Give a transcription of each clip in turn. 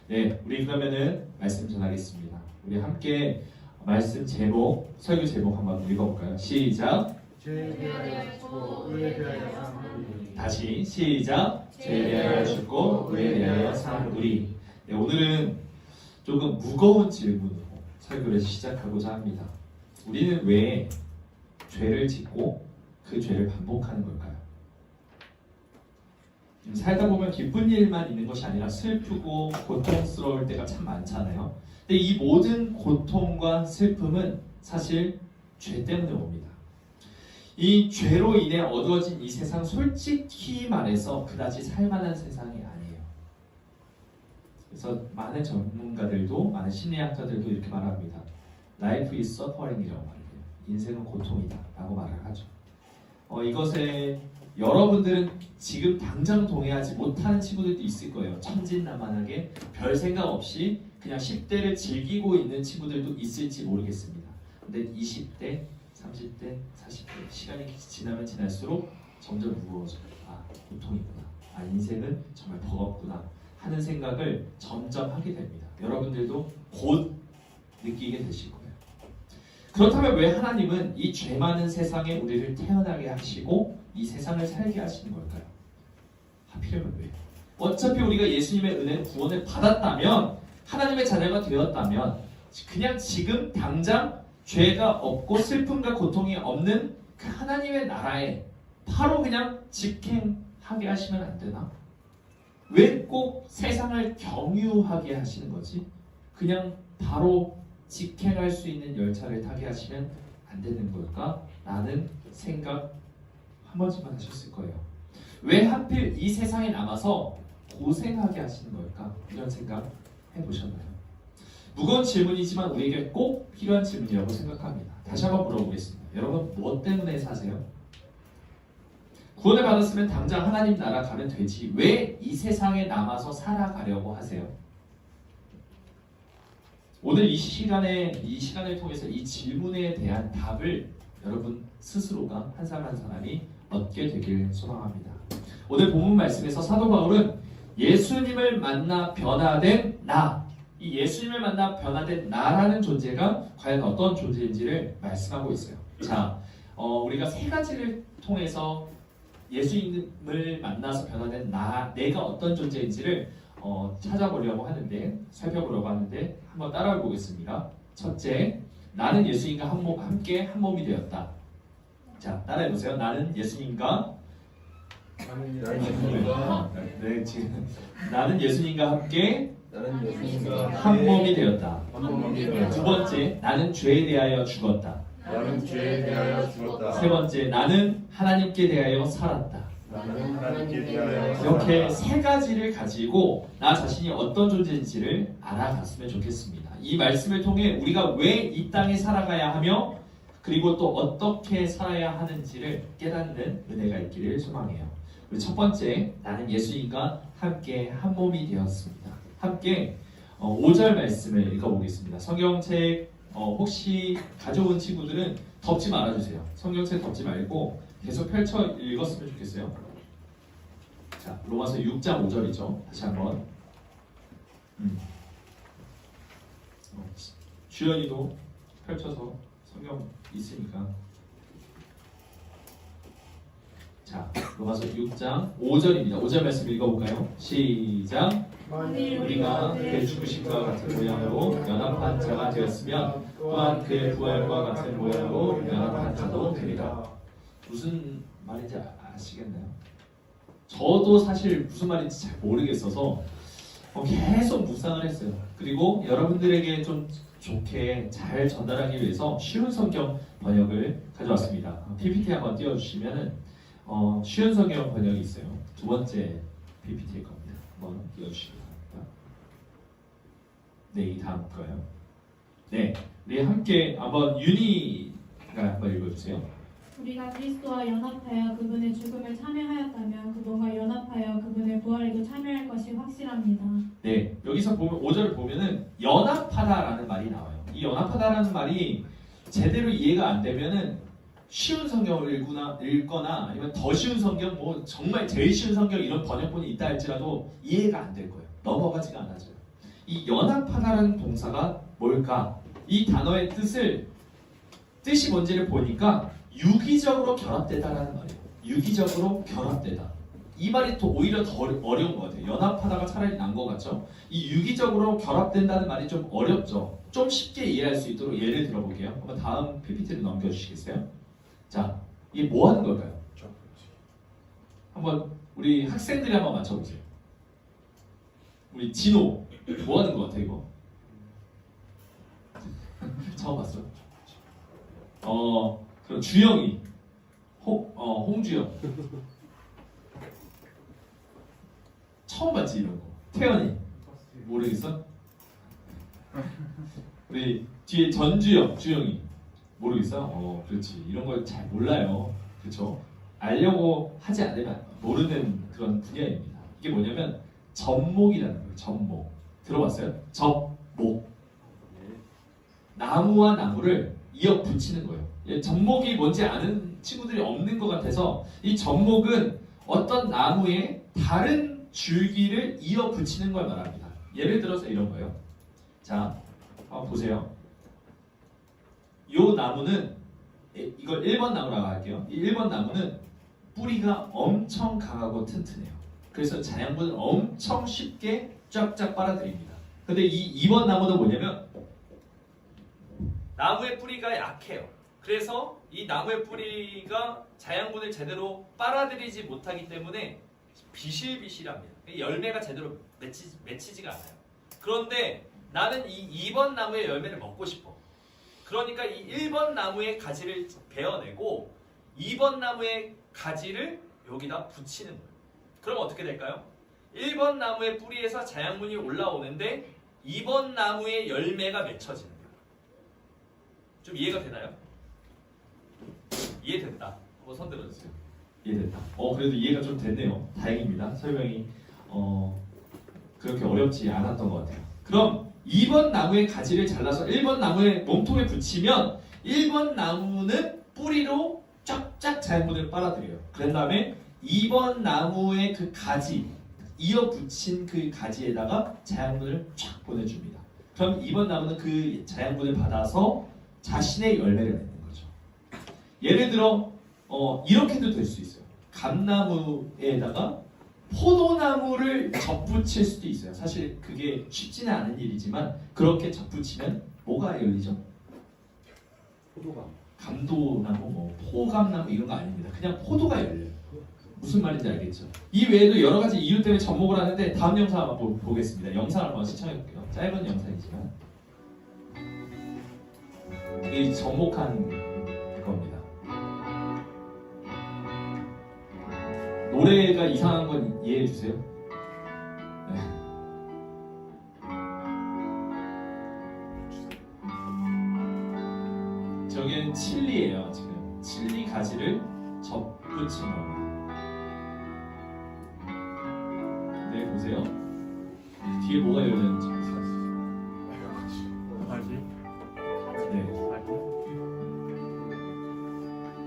네, 우리 그러면은 말씀 전하겠습니다. 우리 함께 말씀 제목, 설교 제목 한번 읽어볼까요? 시작. 죄에 대하여 죽고 의에 대하여 사는 다시 시작. 죄에 대하여 죽고 의에 대하여 사는 우리. 네, 오늘은 조금 무거운 질문으로 설교를 시작하고자 합니다. 우리는 왜 죄를 짓고 그 죄를 반복하는 걸까요? 살다 보면 기쁜 일만 있는 것이 아니라 슬프고 고통스러울 때가 참 많잖아요. 근데 이 모든 고통과 슬픔은 사실 죄 때문에 옵니다. 이 죄로 인해 어두워진 이 세상, 솔직히 말해서 그다지 살만한 세상이 아니에요. 그래서 많은 전문가들도, 많은 심리학자들도 이렇게 말합니다. Life is suffering이라고 말해요. 인생은 고통이다 라고 말을 하죠. 이것에 여러분들은 지금 당장 동의하지 못하는 친구들도 있을 거예요. 천진난만하게 별 생각 없이 그냥 10대를 즐기고 있는 친구들도 있을지 모르겠습니다. 근데 20대, 30대, 40대 시간이 지나면 지날수록 점점 무거워져요. 아, 고통이구나. 아, 인생은 정말 버겁구나 하는 생각을 점점 하게 됩니다. 여러분들도 곧 느끼게 되실 거예요. 그렇다면 왜 하나님은 이 죄 많은 세상에 우리를 태어나게 하시고 이 세상을 살게 하시는 걸까요? 하필이면 왜? 어차피 우리가 예수님의 은혜 구원을 받았다면, 하나님의 자녀가 되었다면 그냥 지금 당장 죄가 없고 슬픔과 고통이 없는 그 하나님의 나라에 바로 그냥 직행하게 하시면 안 되나? 왜 꼭 세상을 경유하게 하시는 거지? 그냥 바로 직행할 수 있는 열차를 타게 하시면 안 되는 걸까? 라는 생각 한 번쯤만 하셨을 거예요. 왜 하필 이 세상에 남아서 고생하게 하시는 걸까? 이런 생각 해보셨나요? 무거운 질문이지만 우리에게 꼭 필요한 질문이라고 생각합니다. 다시 한번 물어보겠습니다. 여러분, 무엇 때문에 사세요? 구원을 받았으면 당장 하나님 나라 가면 되지 왜 이 세상에 남아서 살아가려고 하세요? 오늘 이 시간을 통해서 이 질문에 대한 답을 여러분 스스로가 한 사람 한 사람이 얻게 되길 소망합니다. 오늘 본문 말씀에서 사도 바울은 예수님을 만나 변화된 나, 이 예수님을 만나 변화된 나라는 존재가 과연 어떤 존재인지를 말씀하고 있어요. 자, 우리가 세 가지를 통해서 예수님을 만나서 변화된 나, 내가 어떤 존재인지를 찾아보려고 하는데, 살펴보려고 하는데 한번 따라해 보겠습니다. 첫째, 나는 예수님과 함께 한 몸이 되었다. 자, 따라해 보세요. 나는 예수님과 네, 지금 나는 예수님과 함께 한 몸이 되었다. 두 번째, 나는 죄에 대하여 죽었다. 세 번째, 나는 하나님께 대하여 살았다. 이렇게 세 가지를 가지고 나 자신이 어떤 존재인지를 알아갔으면 좋겠습니다. 이 말씀을 통해 우리가 왜 이 땅에 살아가야 하며 그리고 또 어떻게 살아야 하는지를 깨닫는 은혜가 있기를 소망해요. 우리 첫 번째, 나는 예수님과 함께 한 몸이 되었습니다. 함께 5절 말씀을 읽어보겠습니다. 성경책 혹시 가져온 친구들은 덮지 말아주세요. 성경책 덮지 말고 계속 펼쳐 읽었으면 좋겠어요. 자, 로마서 6장 5절이죠. 다시 한번. 주연이도 펼쳐서 성경 있으니까. 자, 로마서 6장 5절입니다. 5절 말씀 읽어볼까요? 시작. 우리가 그의 죽으심과 같은 모양으로 연합한 자가 되었으면 또한 그의 부활과 같은 모양으로 연합한 자도 되리라. 무슨 말인지 아시겠나요? 저도 사실 무슨 말인지 잘 모르겠어서 계속 묵상을 했어요. 그리고 여러분들에게 좀 좋게 잘 전달하기 위해서 쉬운 성경 번역을 가져왔습니다. PPT 한번 띄워주시면 쉬운 성경 번역이 있어요. 두 번째 PPT일 겁니다. 한번 띄워주시기 바랍니다. 네, 이 다음 거요. 네, 우리 함께 한번 윤희가 한번 읽어주세요. 우리가 그리스도와 연합하여 그분의 죽음을 참여하였다면 그분과 연합하여 그분의 부활에도 참여할 것이 확실합니다. 네, 여기서 보면 5절을 보면은 연합하다라는 말이 나와요. 이 연합하다라는 말이 제대로 이해가 안 되면은 쉬운 성경을 읽거나 아니면 더 쉬운 성경, 뭐 정말 제일 쉬운 성경 이런 번역본이 있다 할지라도 이해가 안 될 거예요. 넘어가지가 않아져요. 이 연합하다라는 동사가 뭘까? 이 단어의 뜻이 뭔지를 보니까 유기적으로 결합되다라는 말이에요. 유기적으로 결합되다. 이 말이 오히려 더 어려운 것 같아요. 연합하다가 차라리 난 것 같죠? 이 유기적으로 결합된다는 말이 좀 어렵죠? 좀 쉽게 이해할 수 있도록 예를 들어볼게요. 한번 다음 PPT로 넘겨주시겠어요? 자, 이게 뭐 하는 걸까요? 한번 우리 학생들이 한번 맞춰보세요. 우리 진호 뭐 하는 것 같아 이거? 처음 봤어? 그럼 주영이 홍주영 처음 봤지 이런 거. 태연이 모르겠어? 우리 뒤에 전주영 주영이 모르겠어? 그렇지. 이런 걸 잘 몰라요. 그렇죠? 알려고 하지 않으면 모르는 그런 분야입니다. 이게 뭐냐면 접목이라는 거예요. 접목. 들어봤어요? 접목. 나무와 나무를 이어 붙이는 거예요. 접목이 뭔지 아는 친구들이 없는 것 같아서 이 접목은 어떤 나무에 다른 줄기를 이어 붙이는 걸 말합니다. 예를 들어서 이런 거예요. 자, 한번 보세요. 이 나무는 이걸 1번 나무라고 할게요. 이 1번 나무는 뿌리가 엄청 강하고 튼튼해요. 그래서 자양분을 엄청 쉽게 쫙쫙 빨아들입니다. 근데 이 2번 나무는 뭐냐면 나무의 뿌리가 약해요. 그래서 이 나무의 뿌리가 자양분을 제대로 빨아들이지 못하기 때문에 비실비실합니다. 열매가 제대로 맺히지가 않아요. 그런데 나는 이 2번 나무의 열매를 먹고 싶어. 그러니까 이 1번 나무의 가지를 베어내고 2번 나무의 가지를 여기다 붙이는 거예요. 그럼 어떻게 될까요? 1번 나무의 뿌리에서 자양분이 올라오는데 2번 나무의 열매가 맺혀지는 거예요. 좀 이해가 되나요? 이해됐다. 한번 손 들어주세요. 이해됐다. 그래도 이해가 좀 됐네요. 다행입니다. 설명이 그렇게 어렵지 않았던 것 같아요. 그럼 2번 나무의 가지를 잘라서 1번 나무의 몸통에 붙이면 1번 나무는 뿌리로 쫙쫙 자양분을 빨아들여요. 그런 다음에 2번 나무의 그 가지, 이어 붙인 그 가지에다가 자양분을 쫙 보내줍니다. 그럼 2번 나무는 그 자양분을 받아서 자신의 열매를 맺는 거죠. 예를 들어 이렇게도 될 수 있어요. 감나무에다가 포도나무를 접붙일 수도 있어요. 사실 그게 쉽지는 않은 일이지만 그렇게 접붙이면 뭐가 열리죠? 감도나무, 포감나무 이런 거 아닙니다. 그냥 포도가 열려요. 무슨 말인지 알겠죠? 이 외에도 여러 가지 이유 때문에 접목을 하는데 다음 영상 한번 보겠습니다. 영상을 한번 시청해 볼게요. 짧은 영상이지만 이게 접목한 겁니다. 노래가 이상한 건 이해해 주세요. 네. 저기는 칠리예요. 지금 칠리 가지를 접붙인 겁니다. 네, 보세요. 뒤에 뭐가 열렸는지 보세요. 네.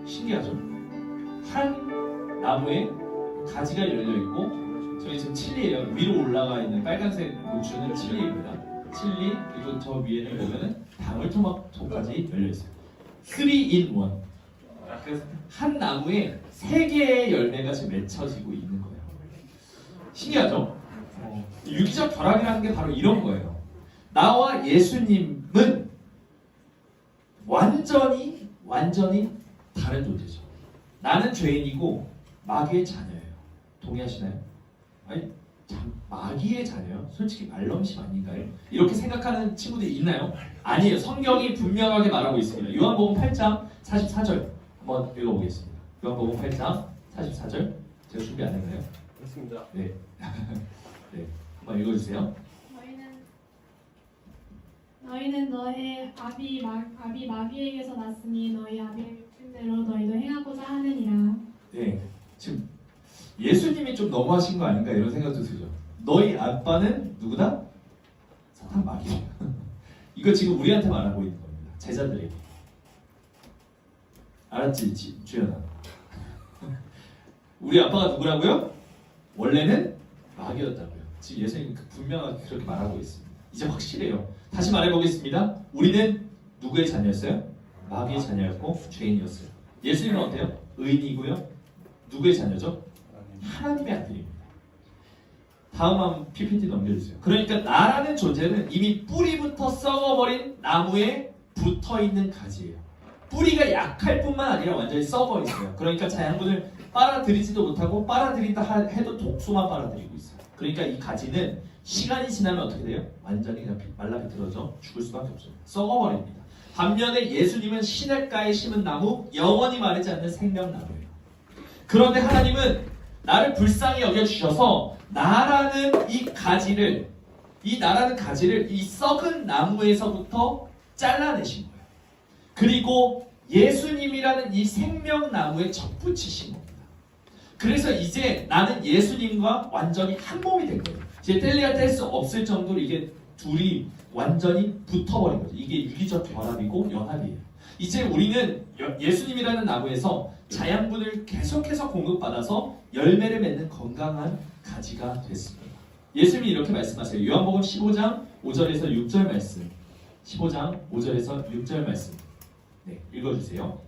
신기하죠? 한 나무에 가지가 열려 있고 저기 지금 칠리예요. 위로 올라가 있는 빨간색 고추는 칠리입니다. 칠리 그리고 저 위에는 보면은 방울토마토까지 열려 있어요. 3 in 1. 그래서 한 나무에 3개의 열매가 지금 맺혀지고 있는 거예요. 신기하죠? 유기적 결합이라는 게 바로 이런 거예요. 나와 예수님은 완전히 다른 존재죠. 나는 죄인이고 마귀의 자녀예요. 동의하시나요? 아니, 마귀의 자녀요? 솔직히 말넘심 아닌가요? 이렇게 생각하는 친구들이 있나요? 아니에요. 성경이 분명하게 말하고 있습니다. 요한복음 8장 44절 한번 읽어보겠습니다. 요한복음 8장 44절 제가 준비 안 했나요? 그렇습니다. 네. 네, 한번 읽어주세요. 너희는 너의 아비 마귀에게서 났으니 너희 아비의 육신대로 너희도 행하고자 하느니라. 네, 지금 예수님이 좀 너무하신 거 아닌가 이런 생각도 들죠. 너희 아빠는 누구다? 사탄 마귀. 이거 지금 우리한테 말하고 있는 겁니다. 제자들에게. 알았지, 주연아? 우리 아빠가 누구라고요? 원래는 마귀였다고요. 지금 예수님이 분명하게 그렇게 말하고 있습니다. 이제 확실해요. 다시 말해보겠습니다. 우리는 누구의 자녀였어요? 마귀의 자녀였고 죄인이었어요. 예수님은 어때요? 의인이고요. 누구의 자녀죠? 하나님의 아들입니다. 다음 한번 PPT 넘겨주세요. 그러니까 나라는 존재는 이미 뿌리부터 썩어버린 나무에 붙어있는 가지예요. 뿌리가 약할 뿐만 아니라 완전히 썩어있어요. 그러니까 자양분을 빨아들이지도 못하고 빨아들인다 해도 독소만 빨아들이고 있어요. 그러니까 이 가지는 시간이 지나면 어떻게 돼요? 완전히 그냥 말라 비틀어져 죽을 수밖에 없어요. 썩어버립니다. 반면에 예수님은 시냇가에 심은 나무, 영원히 마르지 않는 생명나무예요. 그런데 하나님은 나를 불쌍히 여겨주셔서 나라는 이 가지를 이 썩은 나무에서부터 잘라내신 거예요. 그리고 예수님이라는 이 생명나무에 접붙이신 겁니다. 그래서 이제 나는 예수님과 완전히 한 몸이 된 거예요. 이제 뗄래야 뗄 수 없을 정도로 이게 둘이 완전히 붙어버린 거죠. 이게 유기적 결합이고 연합이에요. 이제 우리는 예수님이라는 나무에서 자양분을 계속해서 공급받아서 열매를 맺는 건강한 가지가 됐습니다. 예수님이 이렇게 말씀하세요. 요한복음 15장 5절에서 6절 말씀. 15장 5절에서 6절 말씀. 네, 읽어주세요.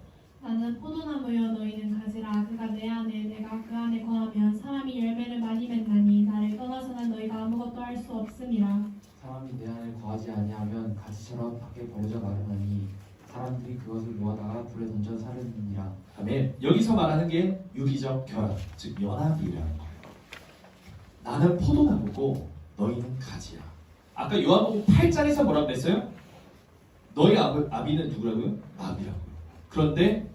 나는 포도나무여 너희는 가지라. 그가 내 안에 내가 그 안에 거하면 사람이 열매를 많이 맺나니 나를 떠나서는 너희가 아무것도 할 수 없음이라. 사람이 내 안에 거하지 아니하면 가지처럼 밖에 버려져 마르나니 사람들이 그것을 모아다가 불에 던져 사르느니라. 아멘. 여기서 말하는 게 유기적 결합, 즉 연합이라는 거예요. 나는 포도나무고 너희는 가지야. 아까 요한복음 8장에서 뭐라고 했어요? 너희 아비는 누구라고요? 마귀라고요. 그런데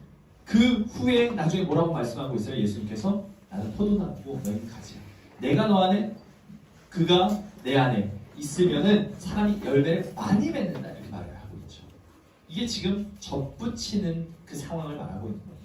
그 후에 나중에 뭐라고 말씀하고 있어요? 예수님께서 나는 포도나무고 너희는 가지야. 내가 너 안에 그가 내 안에 있으면은 사람이 열매를 많이 맺는다 이렇게 말을 하고 있죠. 이게 지금 접붙이는 그 상황을 말하고 있는 거예요.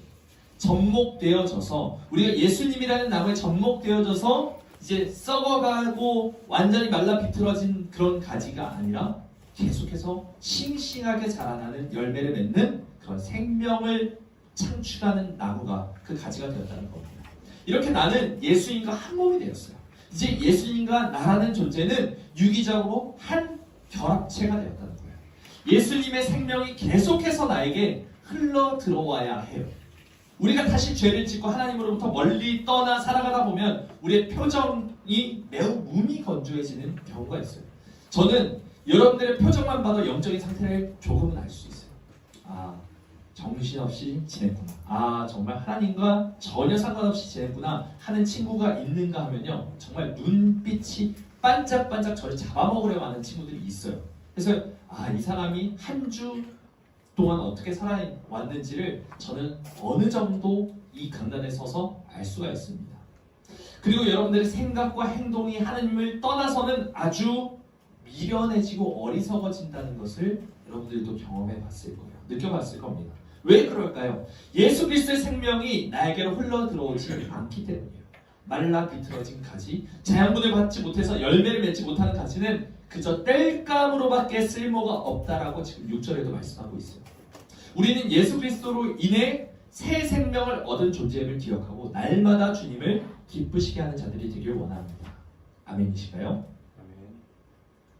접목되어져서 우리가 예수님이라는 나무에 접목되어져서 이제 썩어가고 완전히 말라 비틀어진 그런 가지가 아니라 계속해서 싱싱하게 자라나는 열매를 맺는 그런 생명을 창출하는 나무가 그 가지가 되었다는 겁니다. 이렇게 나는 예수님과 한 몸이 되었어요. 이제 예수님과 나라는 존재는 유기적으로 한 결합체가 되었다는 거예요. 예수님의 생명이 계속해서 나에게 흘러 들어와야 해요. 우리가 다시 죄를 짓고 하나님으로부터 멀리 떠나 살아가다 보면 우리의 표정이 매우 무미건조해지는 경우가 있어요. 저는 여러분들의 표정만 봐도 영적인 상태를 조금은 알 수 있어요. 아, 정신없이 지냈구나. 아, 정말 하나님과 전혀 상관없이 지냈구나 하는 친구가 있는가 하면요, 정말 눈빛이 반짝반짝 저를 잡아먹으려고 하는 친구들이 있어요. 그래서 이 사람이 한 주 동안 어떻게 살아왔는지를 저는 어느 정도 이 강단에 서서 알 수가 있습니다. 그리고 여러분들의 생각과 행동이 하나님을 떠나서는 아주 미련해지고 어리석어진다는 것을 여러분들도 경험해 봤을 거예요. 느껴봤을 겁니다. 왜 그럴까요? 예수 그리스도의 생명이 나에게로 흘러 들어오지 않기 때문이에요. 말라 비틀어진 가지, 자양분을 받지 못해서 열매를 맺지 못하는 가지는 그저 땔감으로밖에 쓸모가 없다라고 지금 6절에도 말씀하고 있어요. 우리는 예수 그리스도로 인해 새 생명을 얻은 존재임을 기억하고 날마다 주님을 기쁘시게 하는 자들이 되길 원합니다. 아멘이신가요?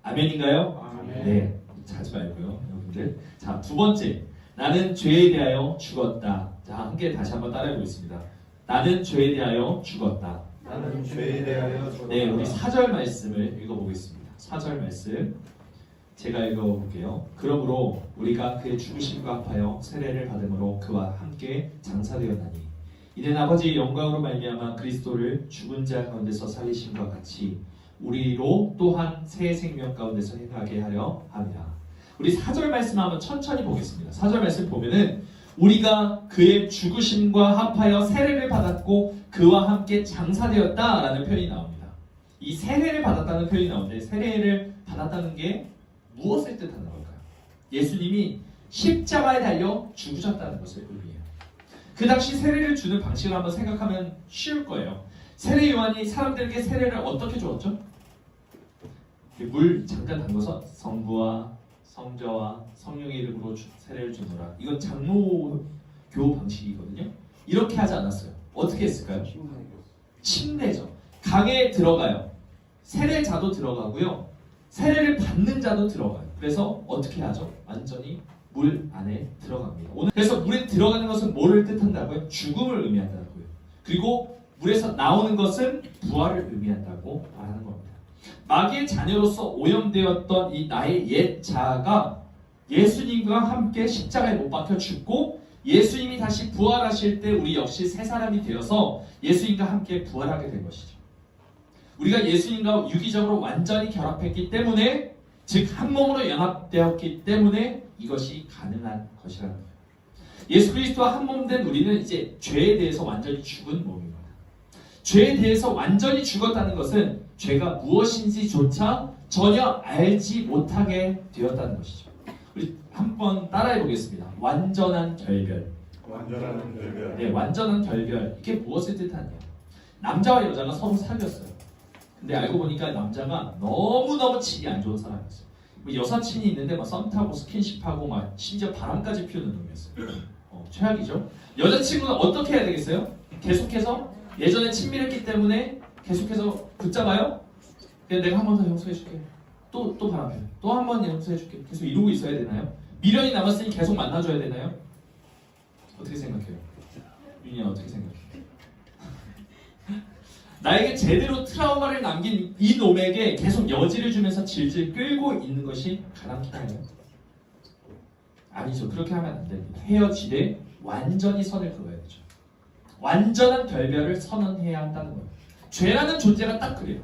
아멘인가요? 아멘. 네, 자지 말고요, 여러분들. 자, 두 번째, 나는 죄에 대하여 죽었다. 자, 함께 다시 한번 따라해 보겠습니다. 나는 죄에 대하여 죽었다. 나는 죄에 대하여 죽었다. 네, 우리 4절 말씀을 읽어보겠습니다. 4절 말씀 제가 읽어볼게요. 그러므로 우리가 그의 죽으심과 합하여 세례를 받음으로 그와 함께 장사되었나니 이는 아버지의 영광으로 말미암아 그리스도를 죽은 자 가운데서 살리심과 같이 우리로 또한 새 생명 가운데서 행하게 하려 함이라. 우리 4절 말씀 한번 천천히 보겠습니다. 4절 말씀 보면은 우리가 그의 죽으심과 합하여 세례를 받았고 그와 함께 장사되었다라는 표현이 나옵니다. 이 세례를 받았다는 표현이 나오는데 세례를 받았다는 게 무엇을 뜻하는 걸까요? 예수님이 십자가에 달려 죽으셨다는 것을 의미해요. 그 당시 세례를 주는 방식을 한번 생각하면 쉬울 거예요. 세례 요한이 사람들에게 세례를 어떻게 주었죠? 물 잠깐 담궈서 성부와 성자와 성령의 이름으로 세례를 주노라. 이건 장로교 방식이거든요. 이렇게 하지 않았어요. 어떻게 했을까요? 침례죠. 강에 들어가요. 세례자도 들어가고요. 세례를 받는 자도 들어가요. 그래서 어떻게 하죠? 완전히 물 안에 들어갑니다. 오늘 그래서 물에 들어가는 것은 뭐를 뜻한다고요? 죽음을 의미한다고요. 그리고 물에서 나오는 것은 부활을 의미한다고 말하는 겁니다. 마귀의 자녀로서 오염되었던 이 나의 옛 자아가 예수님과 함께 십자가에 못 박혀 죽고 예수님이 다시 부활하실 때 우리 역시 새 사람이 되어서 예수님과 함께 부활하게 된 것이죠. 우리가 예수님과 유기적으로 완전히 결합했기 때문에, 즉 한 몸으로 연합되었기 때문에 이것이 가능한 것이라는 거예요. 예수 그리스도와 한 몸 된 우리는 이제 죄에 대해서 완전히 죽은 몸입니다. 죄에 대해서 완전히 죽었다는 것은 죄가 무엇인지조차 전혀 알지 못하게 되었다는 것이죠. 우리 한번 따라해 보겠습니다. 완전한 결별. 완전한 결별. 네, 완전한 결별. 이게 무엇을 뜻하냐? 남자와 여자가 서로 사귀었어요. 근데 알고 보니까 남자가 너무너무 질이 안 좋은 사람이었어요. 뭐 여사친이 있는데 막 썸 타고 스킨십하고 막 심지어 바람까지 피우는 놈이었어요. 최악이죠. 여자친구는 어떻게 해야 되겠어요? 계속해서 예전에 친밀했기 때문에 계속해서 붙잡아요? 그냥 내가 한 번 더 용서해줄게. 또 바람 피워. 또 한 번 용서해줄게. 계속 이러고 있어야 되나요? 미련이 남았으니 계속 만나줘야 되나요? 어떻게 생각해요? 윤희야 어떻게 생각해? 나에게 제대로 트라우마를 남긴 이 놈에게 계속 여지를 주면서 질질 끌고 있는 것이 가랑키나요? 아니죠. 그렇게 하면 안 됩니다. 헤어지되 완전히 선을 그어야 되죠. 완전한 결별을 선언해야 한다는 거예요. 죄라는 존재가 딱 그래요.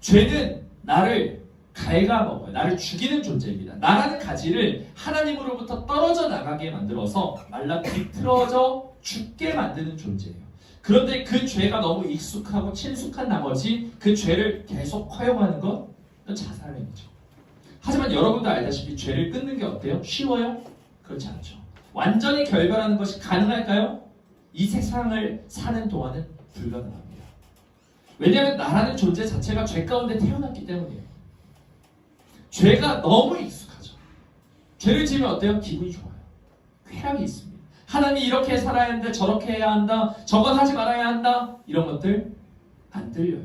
죄는 나를 갉아먹어요. 나를 죽이는 존재입니다. 나라는 가지를 하나님으로부터 떨어져 나가게 만들어서 말라 비틀어져 죽게 만드는 존재예요. 그런데 그 죄가 너무 익숙하고 친숙한 나머지 그 죄를 계속 허용하는 건 자살행위죠. 하지만 여러분도 알다시피 죄를 끊는 게 어때요? 쉬워요? 그렇지 않죠. 완전히 결별하는 것이 가능할까요? 이 세상을 사는 동안은 불가능합니다. 왜냐하면 나라는 존재 자체가 죄 가운데 태어났기 때문이에요. 죄가 너무 익숙하죠. 죄를 지으면 어때요? 기분이 좋아요. 쾌락이 있습니다. 하나님이 이렇게 살아야 하는데 저렇게 해야 한다. 저건 하지 말아야 한다. 이런 것들 안 들려요.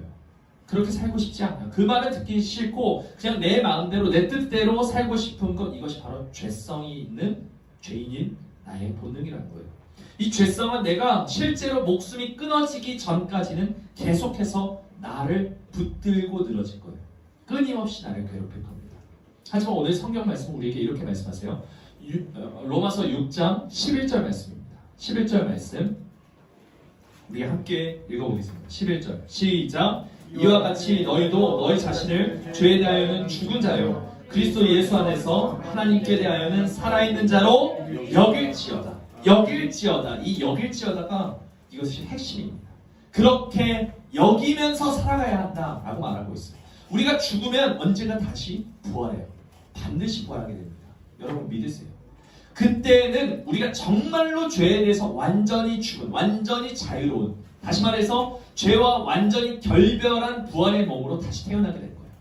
그렇게 살고 싶지 않아요. 그 말을 듣기 싫고 그냥 내 마음대로 내 뜻대로 살고 싶은 것, 이것이 바로 죄성이 있는 죄인인 나의 본능이라는 거예요. 이 죄성은 내가 실제로 목숨이 끊어지기 전까지는 계속해서 나를 붙들고 늘어질 거예요. 끊임없이 나를 괴롭힐 겁니다. 하지만 오늘 성경 말씀 우리에게 이렇게 말씀하세요. 로마서 6장 11절 말씀입니다. 11절 말씀 우리 함께 읽어보겠습니다. 11절 시작. 이와 같이 너희도 너희 자신을 죄에 대하여는 죽은 자요 그리스도 예수 안에서 하나님께 대하여는 살아있는 자로 여길지어다. 여길지어다. 이 여길지어다가 이것이 핵심입니다. 그렇게 여기면서 살아가야 한다라고 말하고 있어요. 우리가 죽으면 언젠가 다시 부활해요. 반드시 부활하게 됩니다. 여러분 믿으세요. 그때는 우리가 정말로 죄에 대해서 완전히 죽은, 완전히 자유로운, 다시 말해서 죄와 완전히 결별한 부활의 몸으로 다시 태어나게 될 거예요.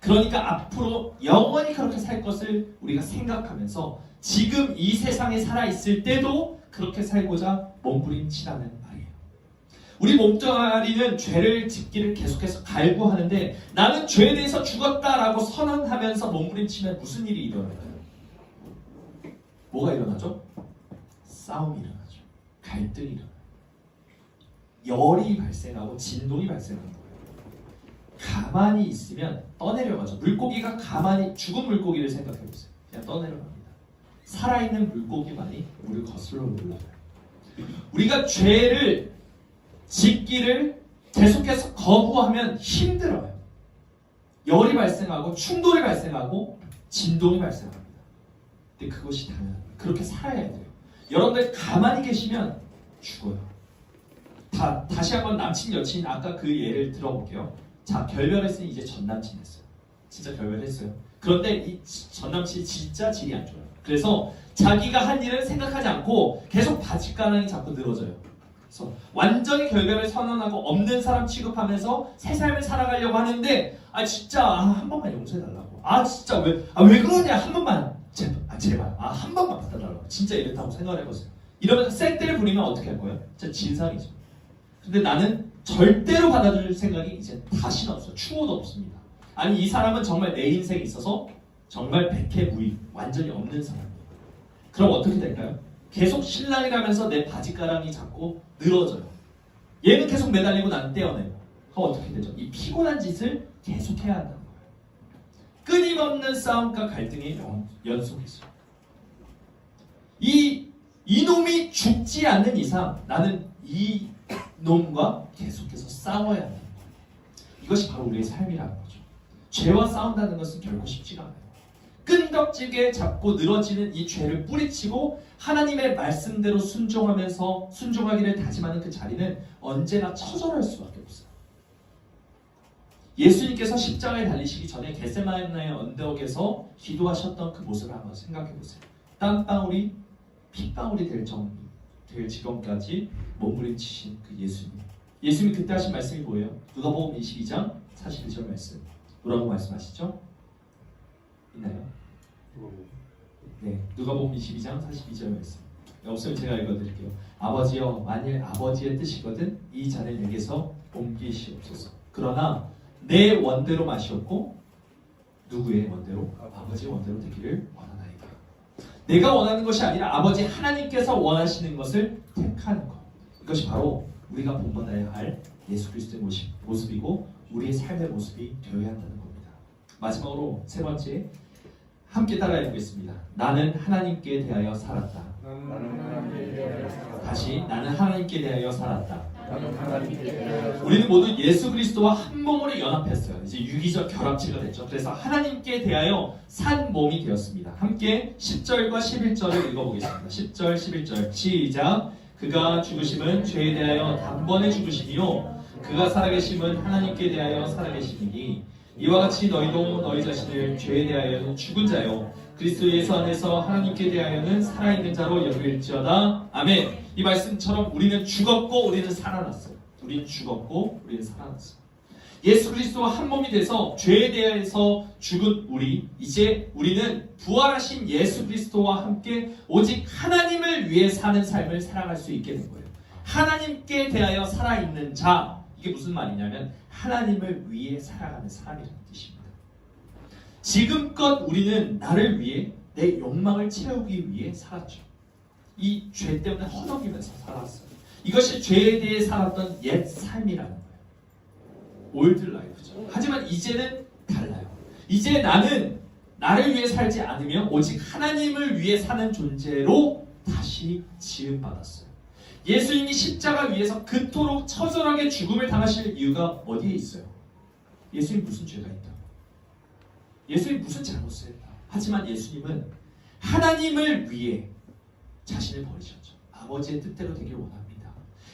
그러니까 앞으로 영원히 그렇게 살 것을 우리가 생각하면서 지금 이 세상에 살아있을 때도 그렇게 살고자 몸부림치라는 말이에요. 우리 몸뚱아리는 죄를 짓기를 계속해서 갈구하는데 나는 죄에 대해서 죽었다라고 선언하면서 몸부림치면 무슨 일이 일어날까요? 뭐가 일어나죠? 싸움이 일어나죠. 갈등이 일어나요. 열이 발생하고 진동이 발생하는 거예요. 가만히 있으면 떠내려가죠. 물고기가 가만히 죽은 물고기를 생각해보세요. 그냥 떠내려갑니다. 살아있는 물고기만이 물을 거슬러 올라가요. 우리가 죄를 짓기를 계속해서 거부하면 힘들어요. 열이 발생하고 충돌이 발생하고 진동이 발생합니다. 근데 그것이 당연합니다. 그렇게 살아야 돼요. 여러분들 가만히 계시면 죽어요. 다시 한번 남친 여친 아까 그 예를 들어볼게요. 자, 결별했으니 이제 전남친 됐어요. 진짜 결별했어요. 그런데 이 전남친이 진짜 질이 안 좋아요. 그래서 자기가 한 일을 생각하지 않고 계속 바짓가랑이 자꾸 늘어져요. 그래서 완전히 결별을 선언하고 없는 사람 취급하면서 새 삶을 살아가려고 하는데 진짜 한 번만 용서해달라고. 진짜 왜 그러냐 한 번만 제발 한 번만 받아달라고. 진짜 이랬다고 생각해보세요. 이러면서 쌩때를 부리면 어떻게 할 거예요? 진짜 진상이죠. 근데 나는 절대로 받아줄 생각이 이제 다시는 없어요. 추호도 없습니다. 아니 이 사람은 정말 내 인생에 있어서 정말 백해무익, 완전히 없는 사람이에요. 그럼 어떻게 될까요? 계속 신랑이라면서 내 바지가랑이 자꾸 늘어져요. 얘는 계속 매달리고 나는 떼어내요. 그럼 어떻게 되죠? 이 피곤한 짓을 계속 해야 한다는 거예요. 끊임없는 싸움과 갈등이 연속이죠. 이놈이 죽지 않는 이상 나는 이 놈과 계속해서 싸워야 한다는 거예요. 이것이 바로 우리의 삶이라는 거죠. 죄와 싸운다는 것은 결코 쉽지가 않아요. 끈덕지게 잡고 늘어지는 이 죄를 뿌리치고 하나님의 말씀대로 순종하기를 다짐하는 그 자리는 언제나 처절할 수밖에 없어요. 예수님께서 십자가에 달리시기 전에 겟세마네 언덕에서 기도하셨던 그 모습을 한번 생각해 보세요. 땀방울이 핏방울이 될 지경까지 몸부림치신 그 예수님. 예수님이 그때 하신 말씀이 뭐예요? 누가복음 22장 41절 말씀. 뭐라고 말씀하시죠? 있나요? 네, 누가복음 22장 42절 말씀. 없으면 제가 읽어드릴게요. 아버지여, 만일 아버지의 뜻이거든 이 잔을 내게서 옮기시옵소서. 그러나 내 원대로 마시옵고 누구의 원대로? 아버지의 원대로 되기를 원하나이다. 내가 원하는 것이 아니라 아버지 하나님께서 원하시는 것을 택하는 것. 이것이 바로 우리가 본받아야 할 예수 그리스도의 모습이고 우리의 삶의 모습이 되어야 한다는 겁니다. 마지막으로 세 번째, 함께 따라해 보겠습니다. 나는 하나님께 대하여 살았다. 다시 나는 하나님께 대하여 살았다. 우리는 모두 예수 그리스도와 한 몸으로 연합했어요. 이제 유기적 결합체가 됐죠. 그래서 하나님께 대하여 산 몸이 되었습니다. 함께 10절과 11절을 읽어보겠습니다. 10절 11절 시작. 그가 죽으심은 죄에 대하여 단번에 죽으심이요 그가 살아계심은 하나님께 대하여 살아계심이니 이와 같이 너희도 너희 자신을 죄에 대하여는 죽은 자요 그리스도 예수 안에서 하나님께 대하여는 살아있는 자로 여길지어다. 아멘. 이 말씀처럼 우리는 죽었고 우리는 살아났어요. 우리는 죽었고 우리는 살아났어요. 예수 그리스도와 한 몸이 돼서 죄에 대해서 죽은 우리, 이제 우리는 부활하신 예수 그리스도와 함께 오직 하나님을 위해 사는 삶을 살아갈 수 있게 된 거예요. 하나님께 대하여 살아있는 자, 이게 무슨 말이냐면 하나님을 위해 살아가는 사람이라는 뜻입니다. 지금껏 우리는 나를 위해 내 욕망을 채우기 위해 살았죠. 이 죄 때문에 허덕이면서 살았어요. 이것이 죄에 대해 살았던 옛 삶이라는 거예요. 올드 라이프죠. 하지만 이제는 달라요. 이제 나는 나를 위해 살지 않으며 오직 하나님을 위해 사는 존재로 다시 지음받았어요. 예수님이 십자가 위에서 그토록 처절하게 죽음을 당하실 이유가 어디에 있어요? 예수님 무슨 죄가 있다? 예수님 무슨 잘못을 했다? 하지만 예수님은 하나님을 위해 자신을 버리셨죠. 아버지의 뜻대로 되길 원합니다.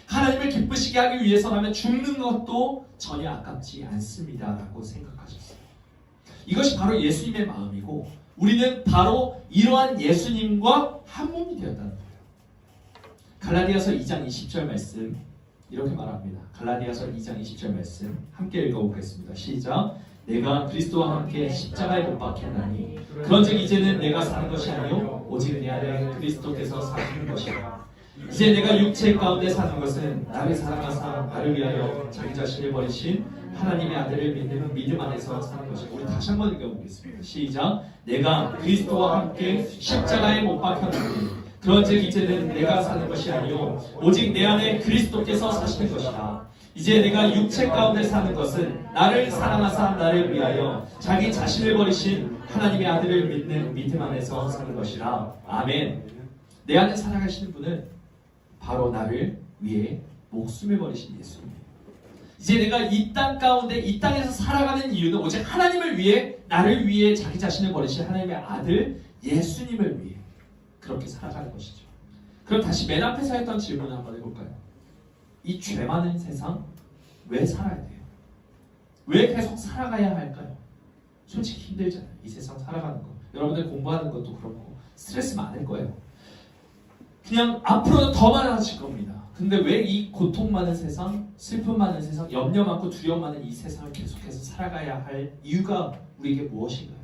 하나님을 기쁘시게 하기 위해서라면 죽는 것도 전혀 아깝지 않습니다 라고 생각하셨어요. 이것이 바로 예수님의 마음이고 우리는 바로 이러한 예수님과 한 몸이 되었다는 거예요. 갈라디아서 2장 20절 말씀 이렇게 말합니다. 갈라디아서 2장 20절 말씀 함께 읽어보겠습니다. 시작. 내가 그리스도와 함께 십자가에 못 박혔나니 그런즉 이제는 내가 사는 것이 아니요 오직 내 안에 그리스도께서 사시는 것이라. 이제 내가 육체 가운데 사는 것은 나를 사랑하사 나를 위하여 자기 자신을 버리신 하나님의 아들을 믿는 믿음 안에서 사는 것이고. 우리 다시 한번 읽어보겠습니다. 시작. 내가 그리스도와 함께 십자가에 못 박혔나니 그런즉 이제는 내가 사는 것이 아니요 오직 내 안에 그리스도께서 사시는 것이라. 이제 내가 육체 가운데 사는 것은 나를 사랑하사 나를 위하여 자기 자신을 버리신 하나님의 아들을 믿는 믿음 안에서 사는 것이라. 아멘. 내 안에 살아가시는 분은 바로 나를 위해 목숨을 버리신 예수님이에요. 이제 내가 이 땅 가운데 이 땅에서 살아가는 이유는 오직 하나님을 위해 나를 위해 자기 자신을 버리신 하나님의 아들 예수님을 위해 그렇게 살아가는 것이죠. 그럼 다시 맨 앞에서 했던 질문을 한번 해볼까요? 이 죄 많은 세상 왜 살아야 돼요? 왜 계속 살아가야 할까요? 솔직히 힘들잖아요. 이 세상 살아가는 거. 여러분들 공부하는 것도 그렇고 스트레스 많을 거예요. 그냥 앞으로는 더 많아질 겁니다. 근데 왜 이 고통 많은 세상, 슬픔 많은 세상, 염려 많고 두려움 많은 이 세상을 계속해서 살아가야 할 이유가 우리에게 무엇인가요?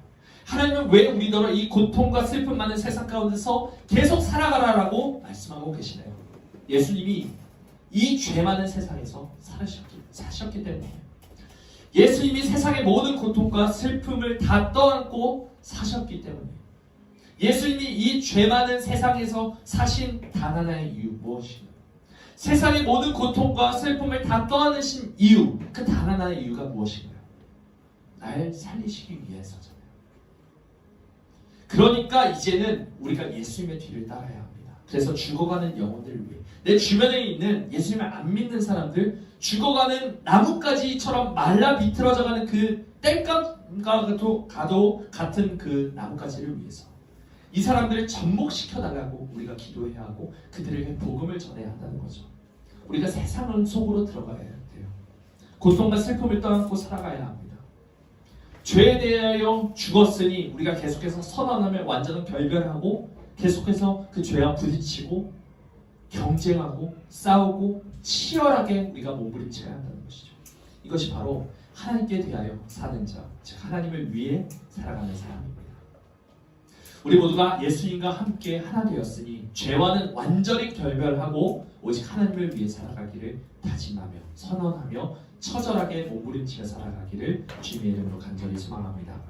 하나님은 왜 우리더러 이 고통과 슬픔 많은 세상 가운데서 계속 살아가라라고 말씀하고 계시나요? 예수님이 이 죄 많은 세상에서 사셨기 때문이에요. 예수님이 세상의 모든 고통과 슬픔을 다 떠안고 사셨기 때문이에요. 예수님이 이 죄 많은 세상에서 사신 단 하나의 이유 무엇인가요? 세상의 모든 고통과 슬픔을 다 떠안으신 이유, 그 단 하나의 이유가 무엇인가요? 날 살리시기 위해서잖아요. 그러니까 이제는 우리가 예수님의 뒤를 따라야 합니다. 그래서 죽어가는 영혼들을 위해, 내 주변에 있는 예수님을 안 믿는 사람들, 죽어가는 나뭇가지처럼 말라 비틀어져가는 그 땔감과도 같은 그 나뭇가지를 위해서 이 사람들을 접목시켜 달라고 우리가 기도해야 하고 그들에게 복음을 전해야 한다는 거죠. 우리가 세상은 속으로 들어가야 돼요. 고통과 슬픔을 떠안고 살아가야 합니다. 죄에 대하여 죽었으니 우리가 계속해서 선언하며 완전한 결별하고 계속해서 그 죄와 부딪히고 경쟁하고 싸우고 치열하게 우리가 몸부림쳐야 한다는 것이죠. 이것이 바로 하나님께 대하여 사는 자, 즉 하나님을 위해 살아가는 사람입니다. 우리 모두가 예수님과 함께 하나 되었으니 죄와는 완전히 결별하고 오직 하나님을 위해 살아가기를 다짐하며 선언하며 처절하게 몸부림치며 살아가기를 주님의 이름으로 간절히 소망합니다.